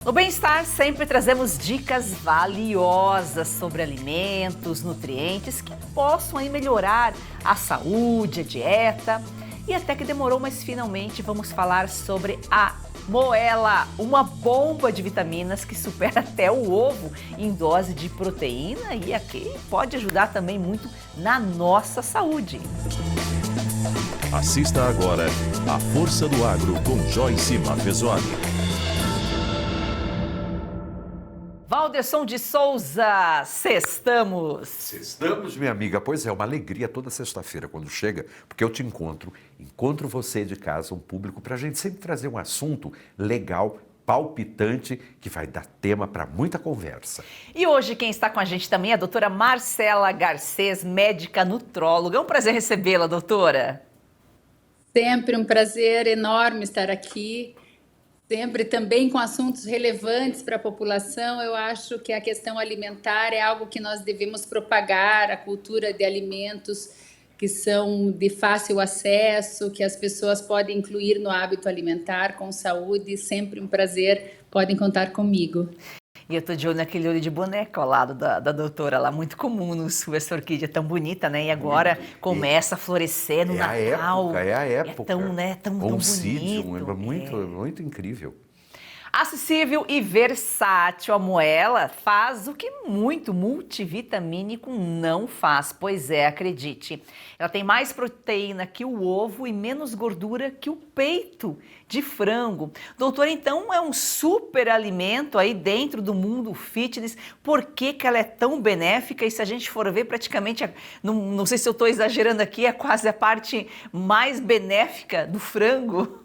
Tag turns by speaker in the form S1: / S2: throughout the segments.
S1: No Bem-Estar sempre trazemos dicas valiosas sobre alimentos, nutrientes que possam aí melhorar a saúde, a dieta. E até que demorou, mas finalmente vamos falar sobre a moela, uma bomba de vitaminas que supera até o ovo em dose de proteína e aqui pode ajudar também muito na nossa saúde.
S2: Assista agora a Força do Agro com Joyce Maffezoni.
S1: Valderson de Souza, sextamos!
S3: Sextamos, minha amiga. Pois é, uma alegria toda sexta-feira quando chega, porque eu te encontro você de casa, um público, para a gente sempre trazer um assunto legal, palpitante, que vai dar tema para muita conversa.
S1: E hoje quem está com a gente também é a doutora Marcela Garcês, médica nutróloga. É um prazer recebê-la, doutora.
S4: Sempre um prazer enorme estar aqui. Sempre também com assuntos relevantes para a população. Eu acho que a questão alimentar é algo que nós devemos propagar, a cultura de alimentos que são de fácil acesso, que as pessoas podem incluir no hábito alimentar com saúde. Sempre um prazer, podem contar comigo.
S1: E eu tô de olho naquele olho de boneca ao lado da doutora lá, muito comum no sul, essa orquídea tão bonita, né? E agora começa a florescer no Natal.
S3: É a época.
S1: É tão, né, tão bonito.
S3: Muito incrível.
S1: Acessível e versátil, a moela faz o que muito multivitamínico não faz. Pois é, acredite. Ela tem mais proteína que o ovo e menos gordura que o peito de frango. Doutor, então é um super alimento aí dentro do mundo fitness. Por que ela é tão benéfica? E se a gente for ver, praticamente, não sei se eu estou exagerando aqui, é quase a parte mais benéfica do frango.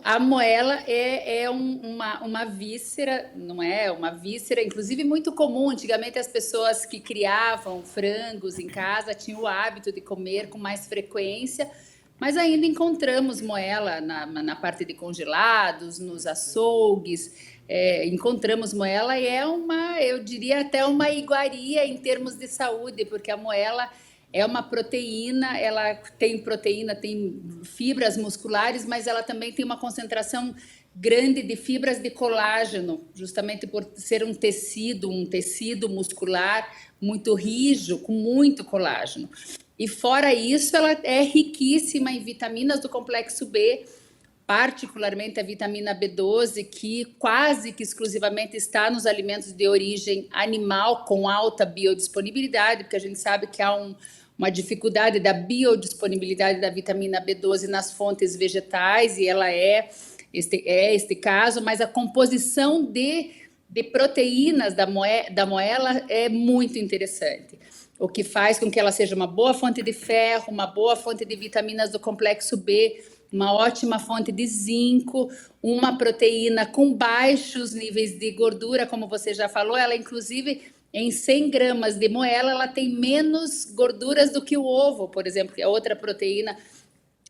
S4: A moela é uma víscera, não é? Uma víscera, inclusive muito comum. Antigamente as pessoas que criavam frangos em casa tinham o hábito de comer com mais frequência, mas ainda encontramos moela na parte de congelados, nos açougues, encontramos moela e eu diria até uma iguaria em termos de saúde, porque a moela é uma proteína, ela tem fibras musculares, mas ela também tem uma concentração grande de fibras de colágeno, justamente por ser um tecido muscular muito rígido, com muito colágeno. E fora isso, ela é riquíssima em vitaminas do complexo B, particularmente a vitamina B12, que quase que exclusivamente está nos alimentos de origem animal com alta biodisponibilidade, porque a gente sabe que há uma dificuldade da biodisponibilidade da vitamina B12 nas fontes vegetais, e ela é este caso, mas a composição de proteínas da moela é muito interessante, o que faz com que ela seja uma boa fonte de ferro, uma boa fonte de vitaminas do complexo B, uma ótima fonte de zinco, uma proteína com baixos níveis de gordura, como você já falou. Ela, inclusive, em 100 gramas de moela, ela tem menos gorduras do que o ovo, por exemplo, que é outra proteína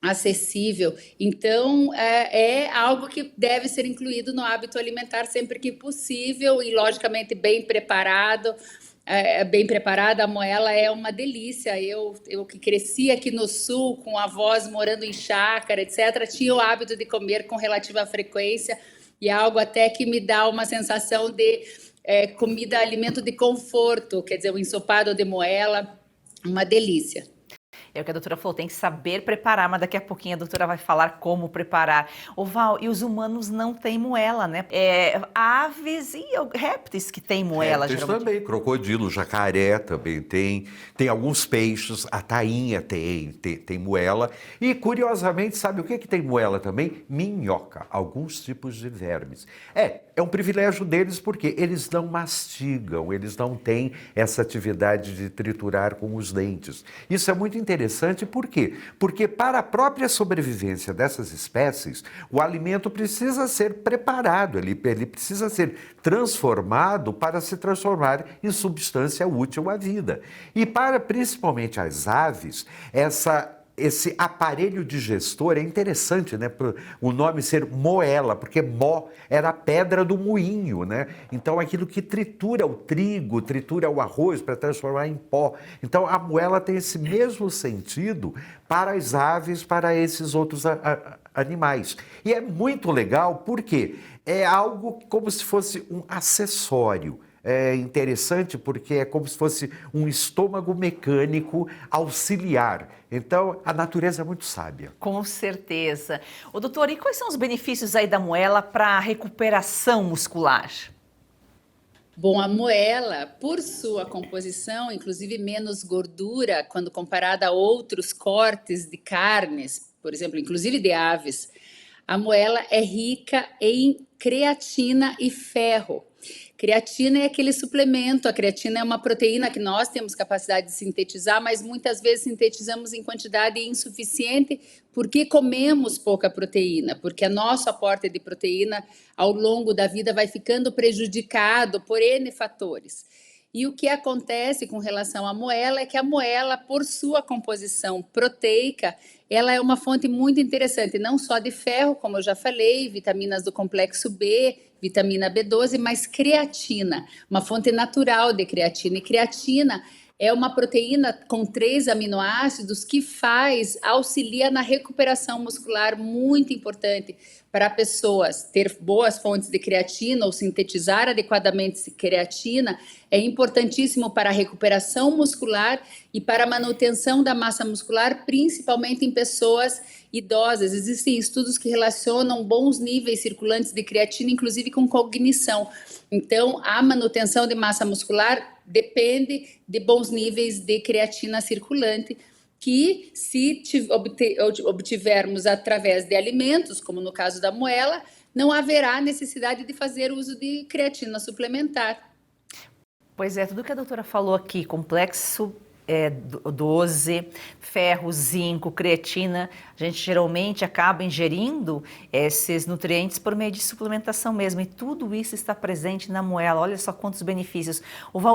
S4: acessível. Então, é algo que deve ser incluído no hábito alimentar sempre que possível e, logicamente, bem preparado. Bem preparada, a moela é uma delícia. Eu que cresci aqui no sul, com avós morando em chácara, etc., tinha o hábito de comer com relativa frequência e é algo até que me dá uma sensação de comida, alimento de conforto, quer dizer, o ensopado de moela, uma delícia.
S1: É o que a doutora falou, tem que saber preparar, mas daqui a pouquinho a doutora vai falar como preparar. Ô Val, e os humanos não têm moela, né? Aves e répteis que têm moela,
S3: Répteis
S1: geralmente.
S3: também, crocodilo, jacaré também tem alguns peixes, a tainha tem moela. E, curiosamente, sabe o que tem moela também? Minhoca, alguns tipos de vermes. É um privilégio deles porque eles não mastigam, eles não têm essa atividade de triturar com os dentes. Isso é muito interessante, por quê? Porque para a própria sobrevivência dessas espécies, o alimento precisa ser preparado, ele precisa ser transformado para se transformar em substância útil à vida. E para principalmente as aves, esse aparelho digestor é interessante, né? O nome ser moela, porque mó era a pedra do moinho, né? Então aquilo que tritura o trigo, tritura o arroz para transformar em pó. Então a moela tem esse mesmo sentido para as aves, para esses outros animais. E é muito legal porque é algo como se fosse um acessório. É interessante porque é como se fosse um estômago mecânico auxiliar. Então, a natureza é muito sábia.
S1: Com certeza. Ô, doutor, e quais são os benefícios aí da moela para a recuperação muscular?
S4: Bom, a moela, por sua composição, inclusive menos gordura quando comparada a outros cortes de carnes, por exemplo, inclusive de aves, a moela é rica em creatina e ferro. Creatina é aquele suplemento, a creatina é uma proteína que nós temos capacidade de sintetizar, mas muitas vezes sintetizamos em quantidade insuficiente porque comemos pouca proteína, porque o nosso aporte de proteína ao longo da vida vai ficando prejudicado por N fatores. E o que acontece com relação à moela é que a moela, por sua composição proteica, ela é uma fonte muito interessante, não só de ferro, como eu já falei, vitaminas do complexo B, vitamina B12, mas creatina, uma fonte natural de creatina. E creatina é uma proteína com 3 aminoácidos que auxilia na recuperação muscular, muito importante para pessoas ter boas fontes de creatina ou sintetizar adequadamente creatina. É importantíssimo para a recuperação muscular e para a manutenção da massa muscular, principalmente em pessoas idosas. Existem estudos que relacionam bons níveis circulantes de creatina, inclusive com cognição. Então, a manutenção de massa muscular depende de bons níveis de creatina circulante, que se obtivermos através de alimentos, como no caso da moela, não haverá necessidade de fazer uso de creatina suplementar.
S1: Pois é, tudo que a doutora falou aqui, complexo 12, ferro, zinco, creatina, a gente geralmente acaba ingerindo esses nutrientes por meio de suplementação mesmo, e tudo isso está presente na moela. Olha só quantos benefícios.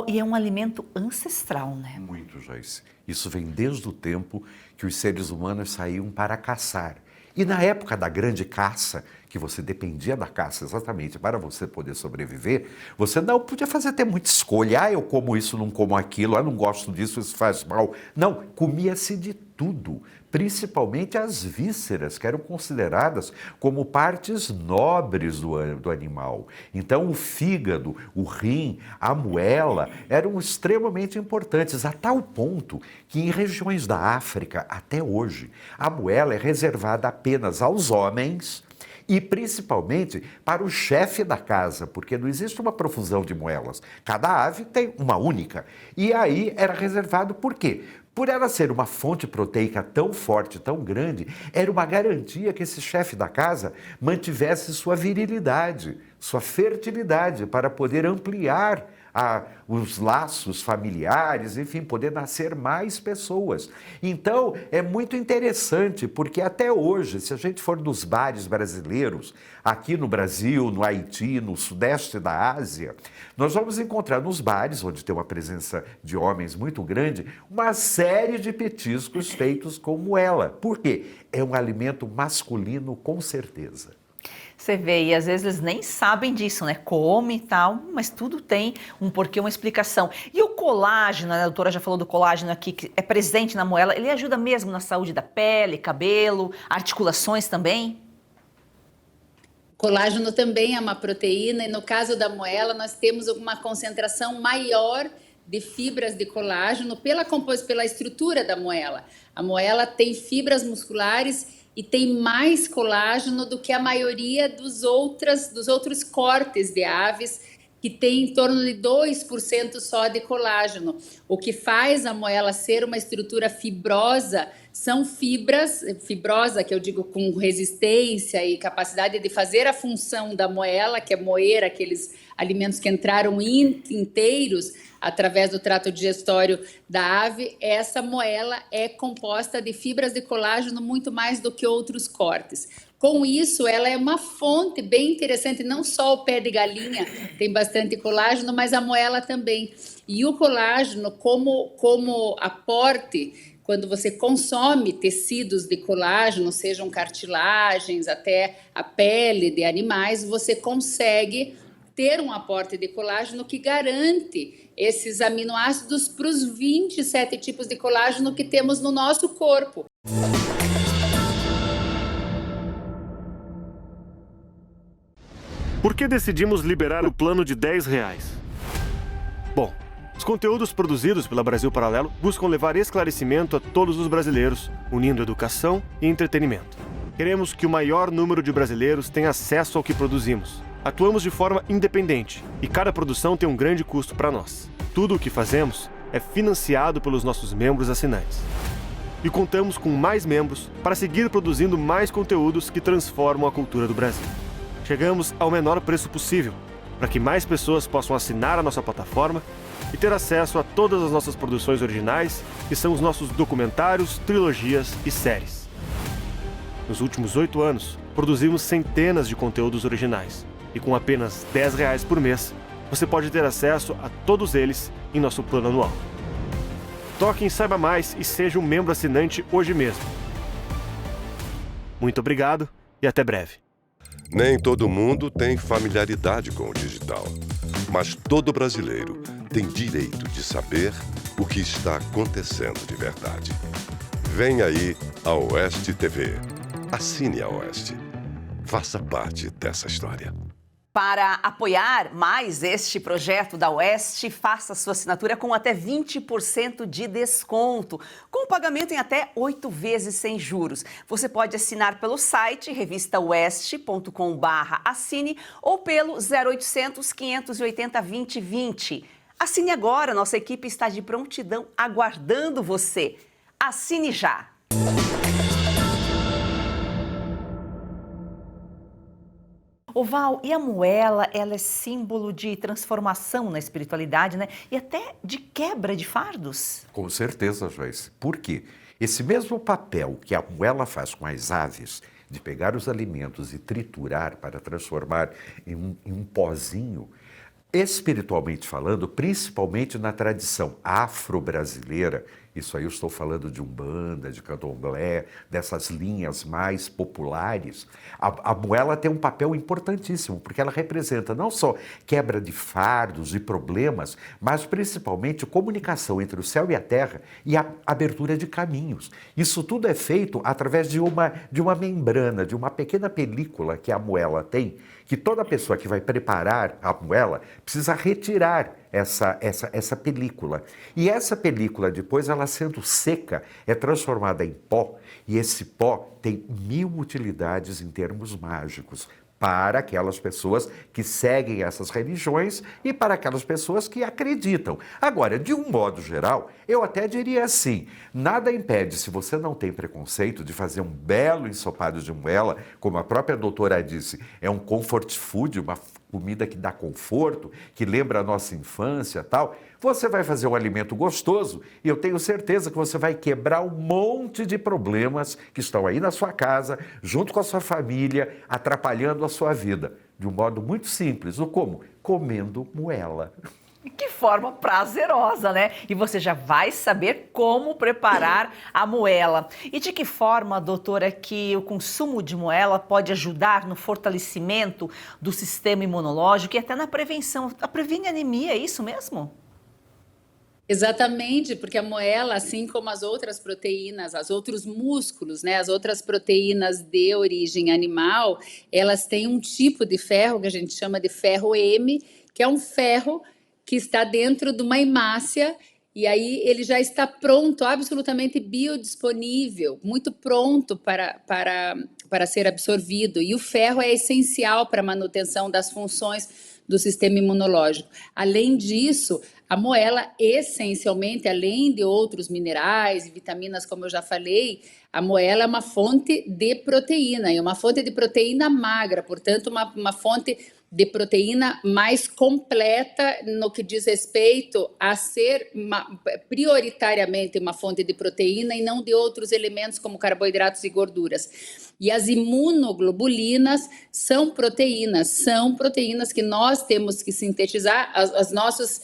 S1: E é um alimento ancestral, né?
S3: Muito, Joyce. Isso vem desde o tempo que os seres humanos saíam para caçar. E na época da grande caça, que você dependia da caça exatamente para você poder sobreviver, você não podia fazer até muita escolha. Eu como isso, não como aquilo, não gosto disso, isso faz mal. Não, comia-se de tudo, principalmente as vísceras, que eram consideradas como partes nobres do animal. Então, o fígado, o rim, a moela eram extremamente importantes, a tal ponto que em regiões da África, até hoje, a moela é reservada apenas aos homens e principalmente para o chefe da casa, porque não existe uma profusão de moelas. Cada ave tem uma única. E aí era reservado por quê? Por ela ser uma fonte proteica tão forte, tão grande, era uma garantia que esse chefe da casa mantivesse sua virilidade, sua fertilidade, para poder ampliar os laços familiares, enfim, poder nascer mais pessoas. Então, é muito interessante, porque até hoje, se a gente for nos bares brasileiros, aqui no Brasil, no Haiti, no sudeste da Ásia, nós vamos encontrar nos bares, onde tem uma presença de homens muito grande, uma série de petiscos feitos com moela. Por quê? É um alimento masculino, com certeza.
S1: Você vê, e às vezes eles nem sabem disso, né? Come e tal, mas tudo tem um porquê, uma explicação. E o colágeno, né? A doutora já falou do colágeno aqui, que é presente na moela, ele ajuda mesmo na saúde da pele, cabelo, articulações também?
S4: Colágeno também é uma proteína, e no caso da moela, nós temos uma concentração maior de fibras de colágeno pela estrutura da moela. A moela tem fibras musculares e tem mais colágeno do que a maioria dos outros cortes de aves, que tem em torno de 2% só de colágeno. O que faz a moela ser uma estrutura fibrosa são fibrosa, que eu digo com resistência e capacidade de fazer a função da moela, que é moer aqueles alimentos que entraram inteiros através do trato digestório da ave. Essa moela é composta de fibras de colágeno muito mais do que outros cortes. Com isso, ela é uma fonte bem interessante, não só o pé de galinha tem bastante colágeno, mas a moela também. E o colágeno, como aporte, quando você consome tecidos de colágeno, sejam cartilagens, até a pele de animais, você consegue ter um aporte de colágeno que garante esses aminoácidos para os 27 tipos de colágeno que temos no nosso corpo.
S5: que decidimos liberar o plano de R$10? Bom, os conteúdos produzidos pela Brasil Paralelo buscam levar esclarecimento a todos os brasileiros, unindo educação e entretenimento. Queremos que o maior número de brasileiros tenha acesso ao que produzimos. Atuamos de forma independente e cada produção tem um grande custo para nós. Tudo o que fazemos é financiado pelos nossos membros assinantes. E contamos com mais membros para seguir produzindo mais conteúdos que transformam a cultura do Brasil. Chegamos ao menor preço possível, para que mais pessoas possam assinar a nossa plataforma e ter acesso a todas as nossas produções originais, que são os nossos documentários, trilogias e séries. Nos últimos 8 anos, produzimos centenas de conteúdos originais, e com apenas R$10 por mês, você pode ter acesso a todos eles em nosso plano anual. Toque em Saiba Mais e seja um membro assinante hoje mesmo. Muito obrigado e até breve.
S6: Nem todo mundo tem familiaridade com o digital, mas todo brasileiro tem direito de saber o que está acontecendo de verdade. Vem aí a Oeste TV. Assine a Oeste. Faça parte dessa história.
S1: Para apoiar mais este projeto da Oeste, faça sua assinatura com até 20% de desconto, com pagamento em até 8 vezes sem juros. Você pode assinar pelo site revistaoeste.com/assine ou pelo 0800 580 2020. Assine agora, nossa equipe está de prontidão aguardando você. Assine já! Ô Val, e a moela, ela é símbolo de transformação na espiritualidade, né? E até de quebra de fardos?
S3: Com certeza, Joyce. Por quê? Esse mesmo papel que a moela faz com as aves, de pegar os alimentos e triturar para transformar em um pozinho, espiritualmente falando, principalmente na tradição afro-brasileira, isso aí eu estou falando de Umbanda, de Candomblé, dessas linhas mais populares, a moela tem um papel importantíssimo, porque ela representa não só quebra de fardos e problemas, mas principalmente comunicação entre o céu e a terra e a abertura de caminhos. Isso tudo é feito através de uma membrana, de uma pequena película que a moela tem, que toda pessoa que vai preparar a moela precisa retirar essa película. E essa película, depois, ela sendo seca, é transformada em pó, e esse pó tem 1000 utilidades em termos mágicos para aquelas pessoas que seguem essas religiões e para aquelas pessoas que acreditam. Agora, de um modo geral, eu até diria assim, nada impede, se você não tem preconceito, de fazer um belo ensopado de moela, como a própria doutora disse, é um comfort food, uma comida que dá conforto, que lembra a nossa infância e tal. Você vai fazer um alimento gostoso e eu tenho certeza que você vai quebrar um monte de problemas que estão aí na sua casa, junto com a sua família, atrapalhando a sua vida. De um modo muito simples. Ou como? Comendo moela.
S1: Que forma prazerosa, né? E você já vai saber como preparar a moela. E de que forma, doutora, que o consumo de moela pode ajudar no fortalecimento do sistema imunológico e até na prevenção? Previne anemia, é isso mesmo?
S4: Exatamente, porque a moela, assim como as outras proteínas, os outros músculos, né, as outras proteínas de origem animal, elas têm um tipo de ferro que a gente chama de ferro M, que é um ferro que está dentro de uma hemácia, e aí ele já está pronto, absolutamente biodisponível, muito pronto para ser absorvido. E o ferro é essencial para a manutenção das funções do sistema imunológico. Além disso, a moela, essencialmente, além de outros minerais e vitaminas, como eu já falei, a moela é uma fonte de proteína, e uma fonte de proteína magra, portanto, uma fonte de proteína mais completa no que diz respeito a ser prioritariamente uma fonte de proteína e não de outros elementos como carboidratos e gorduras. E as imunoglobulinas são proteínas que nós temos que sintetizar, as nossas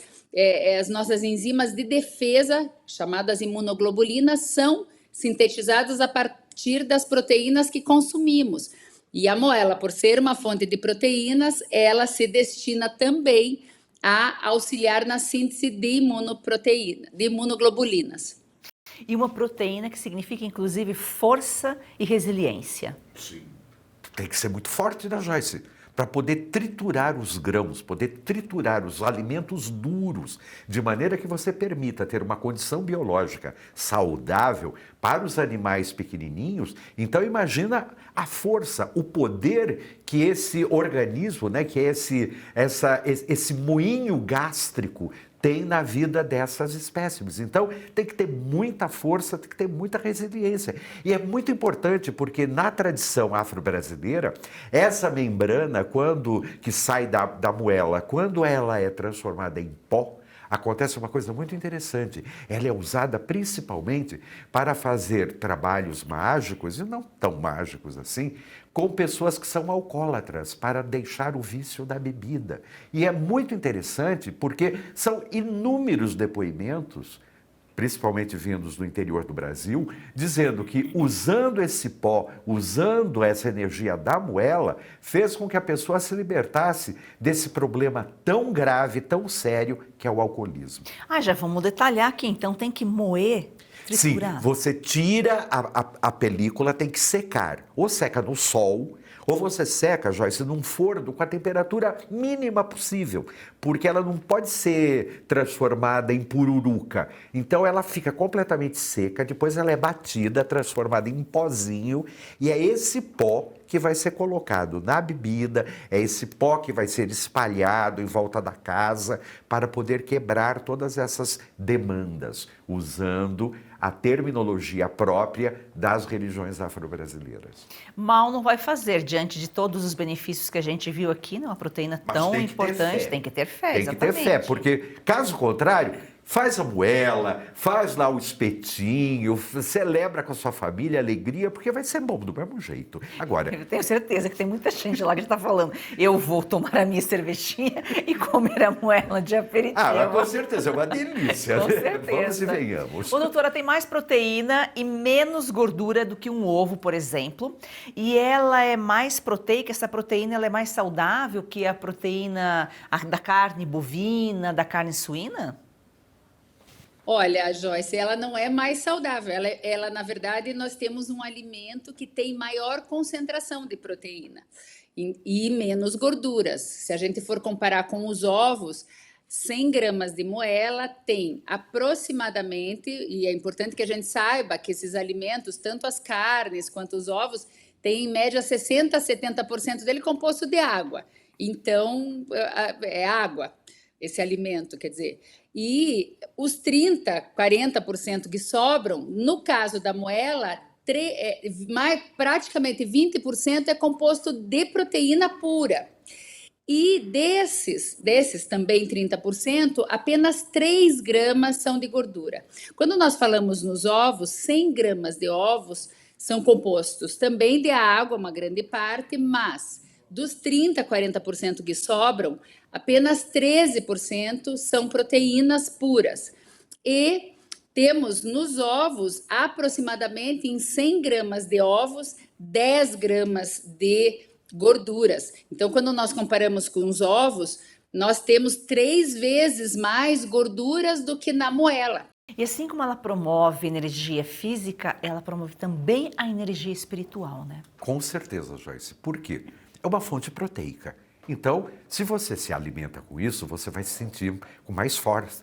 S4: enzimas de defesa, chamadas imunoglobulinas, são sintetizadas a partir das proteínas que consumimos. E a moela, por ser uma fonte de proteínas, ela se destina também a auxiliar na síntese de imunoglobulinas.
S1: E uma proteína que significa, inclusive, força e resiliência.
S3: Sim. Tem que ser muito forte, né, Joyce? para poder triturar os grãos, poder triturar os alimentos duros, de maneira que você permita ter uma condição biológica saudável para os animais pequenininhos. Então imagina a força, o poder que esse organismo, né, que é esse moinho gástrico tem na vida dessas espécimes. Então, tem que ter muita força, tem que ter muita resiliência. E é muito importante porque na tradição afro-brasileira, essa membrana, que sai da moela, quando ela é transformada em pó, acontece uma coisa muito interessante. Ela é usada principalmente para fazer trabalhos mágicos, e não tão mágicos assim, com pessoas que são alcoólatras, para deixar o vício da bebida. E é muito interessante porque são inúmeros depoimentos, principalmente vindos do interior do Brasil, dizendo que usando esse pó, usando essa energia da moela, fez com que a pessoa se libertasse desse problema tão grave, tão sério, que é o alcoolismo.
S1: Já vamos detalhar aqui, então tem que moer, triturar.
S3: Sim, você tira a película, tem que secar. Ou seca no sol, ou você seca, Joyce, num forno com a temperatura mínima possível, porque ela não pode ser transformada em pururuca. Então ela fica completamente seca, depois ela é batida, transformada em pozinho, e é esse pó que vai ser colocado na bebida, é esse pó que vai ser espalhado em volta da casa para poder quebrar todas essas demandas, usando a terminologia própria das religiões afro-brasileiras.
S1: Mal não vai fazer, diante de todos os benefícios que a gente viu aqui, né? Uma proteína tão importante, tem que ter fé,
S3: Tem que ter fé, porque caso contrário, faz a moela, faz lá o espetinho, celebra com a sua família, alegria, porque vai ser bom do mesmo jeito. Agora,
S1: eu tenho certeza que tem muita gente lá que está falando, eu vou tomar a minha cervejinha e comer a moela de aperitivo.
S3: mas com certeza, é uma delícia.
S1: Com
S3: né?
S1: certeza.
S3: Vamos e venhamos.
S1: Ô, doutora, tem mais proteína e menos gordura do que um ovo, por exemplo. E ela é mais proteica, essa proteína ela é mais saudável que a proteína da carne bovina, da carne suína?
S4: Olha, Joyce, ela não é mais saudável. Ela, na verdade, nós temos um alimento que tem maior concentração de proteína e menos gorduras. Se a gente for comparar com os ovos, 100 gramas de moela tem aproximadamente, e é importante que a gente saiba que esses alimentos, tanto as carnes quanto os ovos, têm em média 60% a 70% dele composto de água. Então, é água esse alimento, quer dizer. E os 30%, 40% que sobram, no caso da moela, praticamente 20% é composto de proteína pura. E desses também 30%, apenas 3 gramas são de gordura. Quando nós falamos nos ovos, 100 gramas de ovos são compostos também de água, uma grande parte, mas dos 30%, 40% que sobram, apenas 13% são proteínas puras. E temos nos ovos, aproximadamente em 100 gramas de ovos, 10 gramas de gorduras. Então, quando nós comparamos com os ovos, nós temos 3 vezes mais gorduras do que na moela.
S1: E assim como ela promove energia física, ela promove também a energia espiritual, né?
S3: Com certeza, Joyce. Por quê? É uma fonte proteica. Então, se você se alimenta com isso, você vai se sentir com mais força,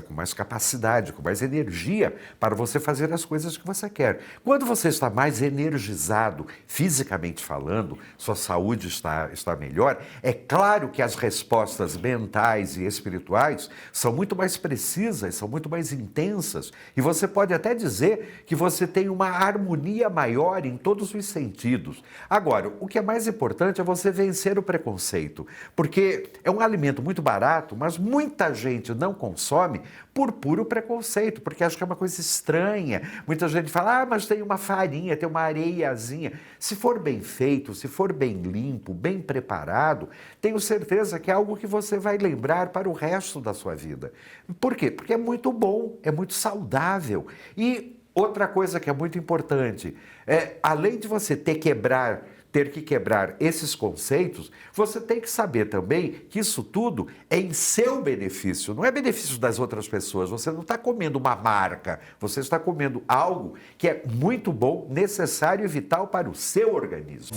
S3: com mais capacidade, com mais energia para você fazer as coisas que você quer. Quando você está mais energizado, fisicamente falando, sua saúde está melhor, é claro que as respostas mentais e espirituais são muito mais precisas, são muito mais intensas, e você pode até dizer que você tem uma harmonia maior em todos os sentidos. Agora, o que é mais importante é você vencer o preconceito, porque é um alimento muito barato, mas muita gente não consome por puro preconceito, porque acha que é uma coisa estranha. Muita gente fala, mas tem uma farinha, tem uma areiazinha. Se for bem feito, se for bem limpo, bem preparado, tenho certeza que é algo que você vai lembrar para o resto da sua vida. Por quê? Porque é muito bom, é muito saudável. E outra coisa que é muito importante, além de você ter que quebrar esses conceitos, você tem que saber também que isso tudo é em seu benefício, não é benefício das outras pessoas. Você não está comendo uma marca, você está comendo algo que é muito bom, necessário e vital para o seu organismo.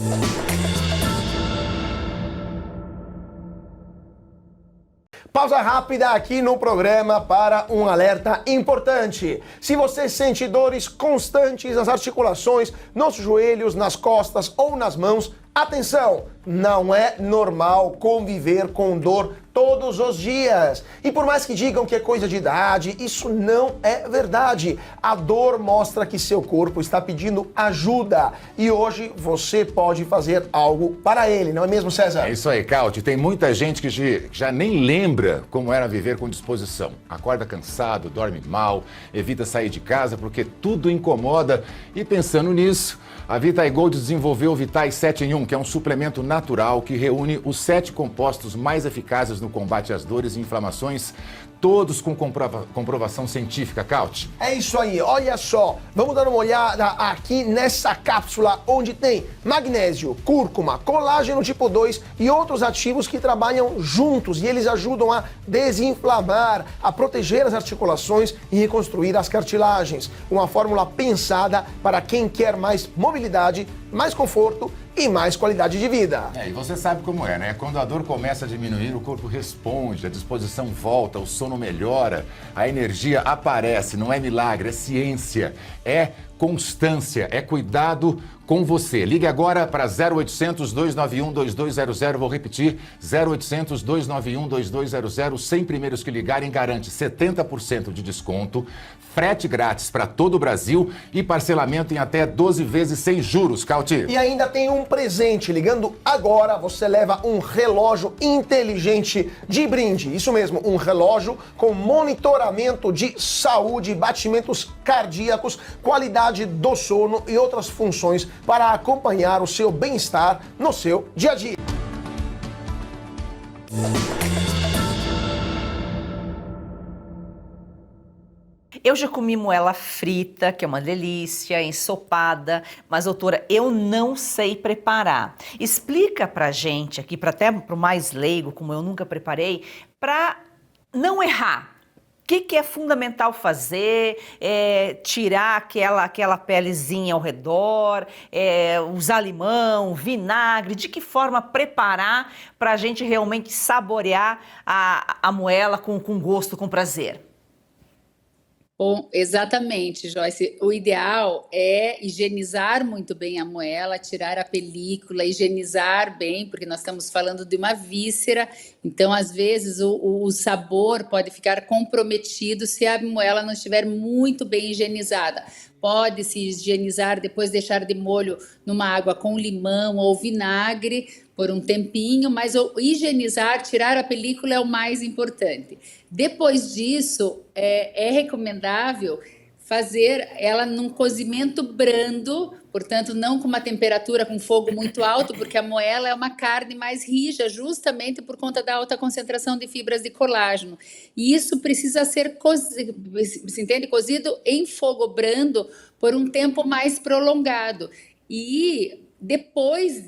S7: Pausa rápida aqui no programa para um alerta importante. Se você sente dores constantes nas articulações, nos joelhos, nas costas ou nas mãos, atenção, não é normal conviver com dor todos os dias. E por mais que digam que é coisa de idade, isso não é verdade. A dor mostra que seu corpo está pedindo ajuda e hoje você pode fazer algo para ele, não é mesmo, César?
S8: É isso aí, Cauti. Tem muita gente que já nem lembra como era viver com disposição. Acorda cansado, dorme mal, evita sair de casa porque tudo incomoda. E pensando nisso, a Vitae Gold desenvolveu o Vitae 7 em 1, que é um suplemento natural que reúne os 7 compostos mais eficazes no combate às dores e inflamações, todos com comprovação científica, Cauti.
S7: É isso aí, olha só, vamos dar uma olhada aqui nessa cápsula onde tem magnésio, cúrcuma, colágeno tipo 2 e outros ativos que trabalham juntos e eles ajudam a desinflamar, a proteger as articulações e reconstruir as cartilagens. Uma fórmula pensada para quem quer mais mobilidade, mais conforto e mais qualidade de vida.
S8: E você sabe como é, né? Quando a dor começa a diminuir, o corpo responde, a disposição volta, o sono melhora, a energia aparece, não é milagre, é ciência, é constância, é cuidado com você. Ligue agora para 0800 291 2200, vou repetir, 0800 291 2200, 100 primeiros que ligarem garante 70% de desconto, frete grátis para todo o Brasil e parcelamento em até 12 vezes sem juros, Cauti.
S7: E ainda tem um presente, ligando agora você leva um relógio inteligente de brinde, isso mesmo, um relógio com monitoramento de saúde, batimentos cardíacos, qualidade do sono e outras funções para acompanhar o seu bem-estar no seu dia a dia.
S1: Eu já comi moela frita, que é uma delícia, ensopada, mas doutora, eu não sei preparar. Explica pra gente aqui, até pro mais leigo, como eu nunca preparei, pra não errar. O que é fundamental fazer? Tirar aquela pelezinha ao redor, usar limão, vinagre, de que forma preparar para a gente realmente saborear a moela com gosto, com prazer?
S4: Bom, exatamente, Joyce. O ideal é higienizar muito bem a moela, tirar a película, higienizar bem, porque nós estamos falando de uma víscera, então às vezes o sabor pode ficar comprometido se a moela não estiver muito bem higienizada. Pode se higienizar, depois deixar de molho numa água com limão ou vinagre por um tempinho, mas higienizar, tirar a película é o mais importante. Depois disso, é recomendável fazer ela num cozimento brando, portanto, não com uma temperatura com fogo muito alto, porque a moela é uma carne mais rija, justamente por conta da alta concentração de fibras de colágeno. E isso precisa ser cozido em fogo brando por um tempo mais prolongado. E depois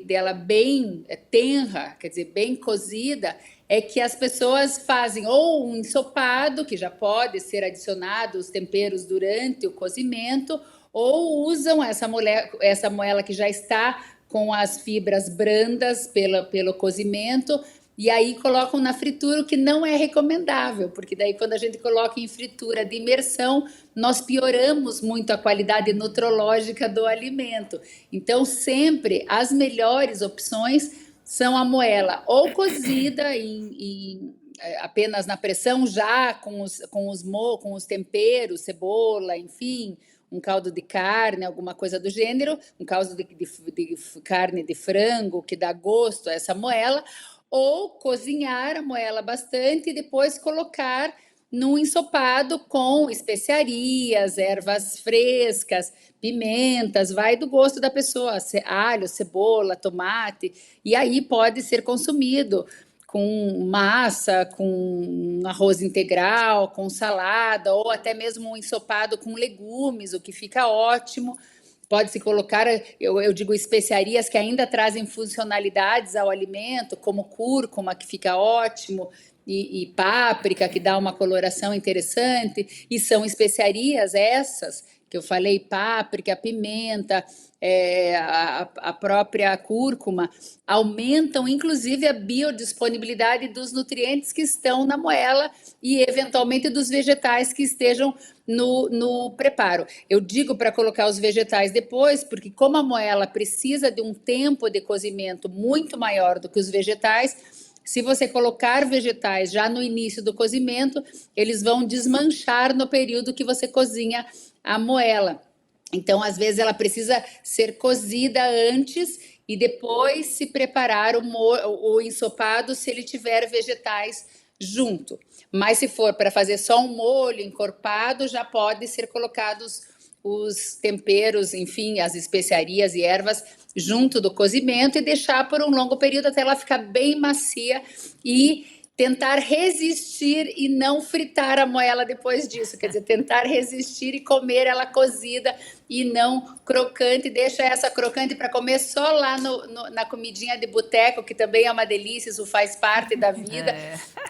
S4: dela bem tenra, quer dizer, bem cozida, é que as pessoas fazem ou um ensopado, que já pode ser adicionado os temperos durante o cozimento, ou usam essa moela que já está com as fibras brandas pelo cozimento, e aí colocam na fritura, o que não é recomendável, porque daí quando a gente coloca em fritura de imersão, nós pioramos muito a qualidade nutrológica do alimento. Então, sempre as melhores opções são a moela ou cozida apenas na pressão, já com os temperos, cebola, enfim, um caldo de carne, alguma coisa do gênero, um caldo de carne de frango que dá gosto a essa moela, ou cozinhar a moela bastante e depois colocar num ensopado com especiarias, ervas frescas, pimentas, vai do gosto da pessoa, alho, cebola, tomate, e aí pode ser consumido com massa, com arroz integral, com salada, ou até mesmo um ensopado com legumes, o que fica ótimo. Pode-se colocar, eu digo, especiarias que ainda trazem funcionalidades ao alimento, como cúrcuma, que fica ótimo, e páprica, que dá uma coloração interessante, e são especiarias essas que eu falei, páprica, pimenta, a própria cúrcuma, aumentam inclusive a biodisponibilidade dos nutrientes que estão na moela e eventualmente dos vegetais que estejam no preparo. Eu digo para colocar os vegetais depois, porque como a moela precisa de um tempo de cozimento muito maior do que os vegetais, se você colocar vegetais já no início do cozimento, eles vão desmanchar no período que você cozinha a moela. Então, às vezes, ela precisa ser cozida antes e depois se preparar o ensopado se ele tiver vegetais junto. Mas se for para fazer só um molho encorpado, já pode ser colocados os temperos, enfim, as especiarias e ervas junto do cozimento e deixar por um longo período até ela ficar bem macia e tentar resistir e não fritar a moela depois disso, quer dizer, tentar resistir e comer ela cozida e não crocante, deixa essa crocante para comer só lá na comidinha de boteco, que também é uma delícia, isso faz parte da vida,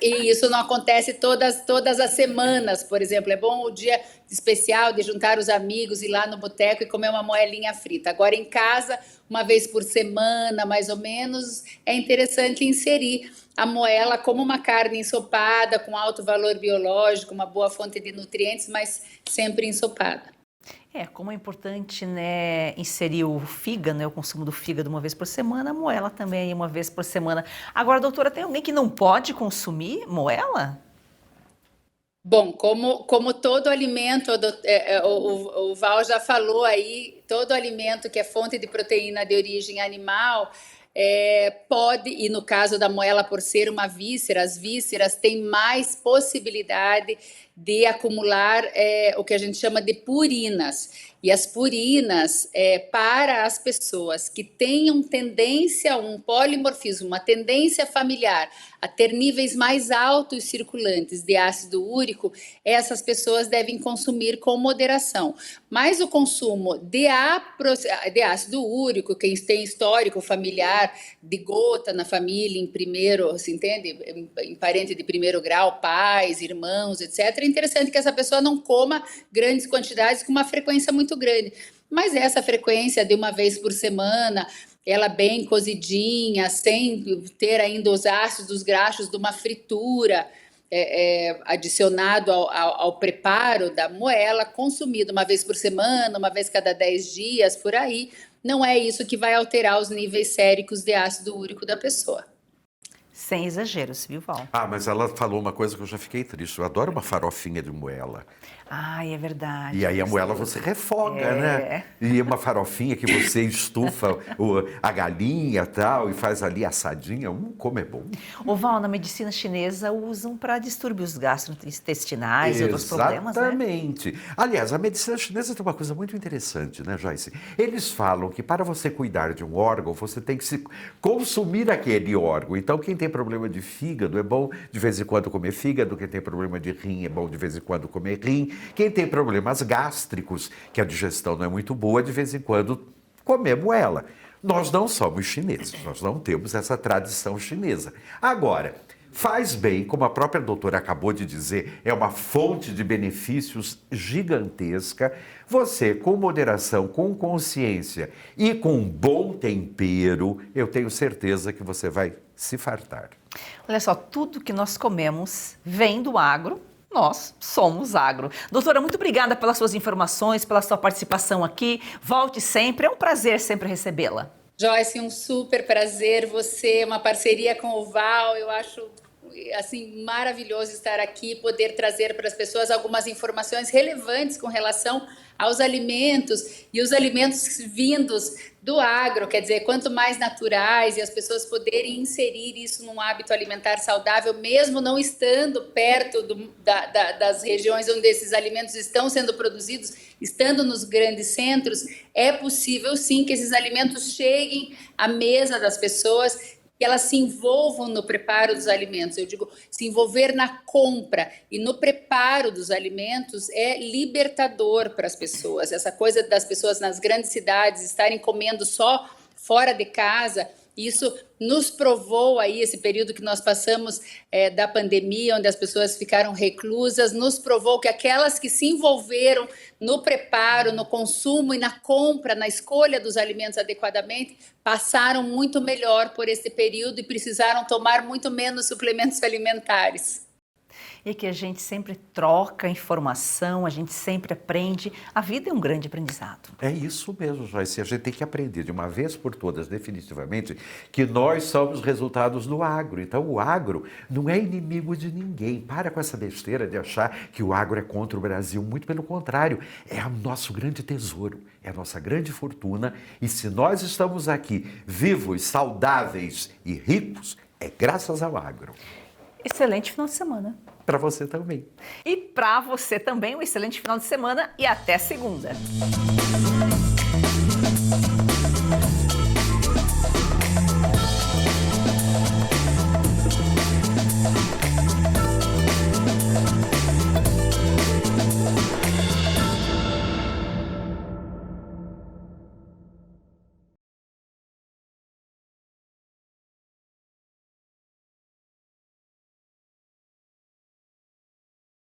S4: e isso não acontece todas as semanas, por exemplo, é bom o dia especial de juntar os amigos, ir lá no boteco e comer uma moelinha frita. Agora em casa, uma vez por semana, mais ou menos, é interessante inserir a moela como uma carne ensopada, com alto valor biológico, uma boa fonte de nutrientes, mas sempre ensopada.
S1: Como é importante, né, inserir o fígado, né, o consumo do fígado uma vez por semana, a moela também uma vez por semana. Agora, doutora, tem alguém que não pode consumir moela?
S4: Bom, como todo alimento, o Val já falou aí, todo alimento que é fonte de proteína de origem animal pode, e no caso da moela, por ser uma víscera, as vísceras têm mais possibilidade de acumular o que a gente chama de purinas. E as purinas, para as pessoas que tenham tendência, um polimorfismo, uma tendência familiar a ter níveis mais altos circulantes de ácido úrico, essas pessoas devem consumir com moderação. Mas o consumo de ácido úrico, quem tem histórico familiar de gota na família, em primeiro, se entende? Em parente de primeiro grau, pais, irmãos, etc., é interessante que essa pessoa não coma grandes quantidades com uma frequência muito grande. Mas essa frequência de uma vez por semana, ela bem cozidinha, sem ter ainda os ácidos graxos de uma fritura adicionado ao preparo da moela, consumido uma vez por semana, uma vez cada 10 dias, por aí, não é isso que vai alterar os níveis séricos de ácido úrico da pessoa.
S1: Sem exageros, viu, Val?
S3: Mas ela falou uma coisa que eu já fiquei triste. Eu adoro uma farofinha de moela.
S1: É verdade.
S3: E aí a moela você refoga, né? E uma farofinha que você estufa a galinha e tal, e faz ali assadinha, como é bom.
S1: O Val, na medicina chinesa usam para distúrbios gastrointestinais e outros problemas, né?
S3: Exatamente. Aliás, a medicina chinesa tem uma coisa muito interessante, né, Joyce? Eles falam que para você cuidar de um órgão, você tem que consumir aquele órgão. Então, quem tem problema de fígado, é bom de vez em quando comer fígado. Quem tem problema de rim, é bom de vez em quando comer rim. Quem tem problemas gástricos, que a digestão não é muito boa, de vez em quando comer moela. Nós não somos chineses, nós não temos essa tradição chinesa. Agora, faz bem, como a própria doutora acabou de dizer, é uma fonte de benefícios gigantesca. Você, com moderação, com consciência e com um bom tempero, eu tenho certeza que você vai se fartar.
S1: Olha só, tudo que nós comemos vem do agro. Nós somos agro. Doutora, muito obrigada pelas suas informações, pela sua participação aqui. Volte sempre, é um prazer sempre recebê-la.
S4: Joyce, um super prazer. Você, uma parceria com o Val, eu acho assim maravilhoso estar aqui, poder trazer para as pessoas algumas informações relevantes com relação aos alimentos e os alimentos vindos do agro, quer dizer, quanto mais naturais e as pessoas poderem inserir isso num hábito alimentar saudável, mesmo não estando perto das regiões onde esses alimentos estão sendo produzidos, estando nos grandes centros, é possível sim que esses alimentos cheguem à mesa das pessoas, que elas se envolvam no preparo dos alimentos. Eu digo, se envolver na compra e no preparo dos alimentos é libertador para as pessoas. Essa coisa das pessoas nas grandes cidades estarem comendo só fora de casa Isso nos provou aí, esse período que nós passamos da pandemia, onde as pessoas ficaram reclusas, nos provou que aquelas que se envolveram no preparo, no consumo e na compra, na escolha dos alimentos adequadamente, passaram muito melhor por esse período e precisaram tomar muito menos suplementos alimentares.
S1: E que a gente sempre troca informação, a gente sempre aprende. A vida é um grande aprendizado.
S3: É isso mesmo, Joyce. A gente tem que aprender de uma vez por todas, definitivamente, que nós somos resultados do agro. Então, o agro não é inimigo de ninguém. Para com essa besteira de achar que o agro é contra o Brasil. Muito pelo contrário, é o nosso grande tesouro, é a nossa grande fortuna. E se nós estamos aqui vivos, saudáveis e ricos, é graças ao agro.
S1: Excelente final de semana.
S3: Para você também.
S1: E para você também, um excelente final de semana e até segunda.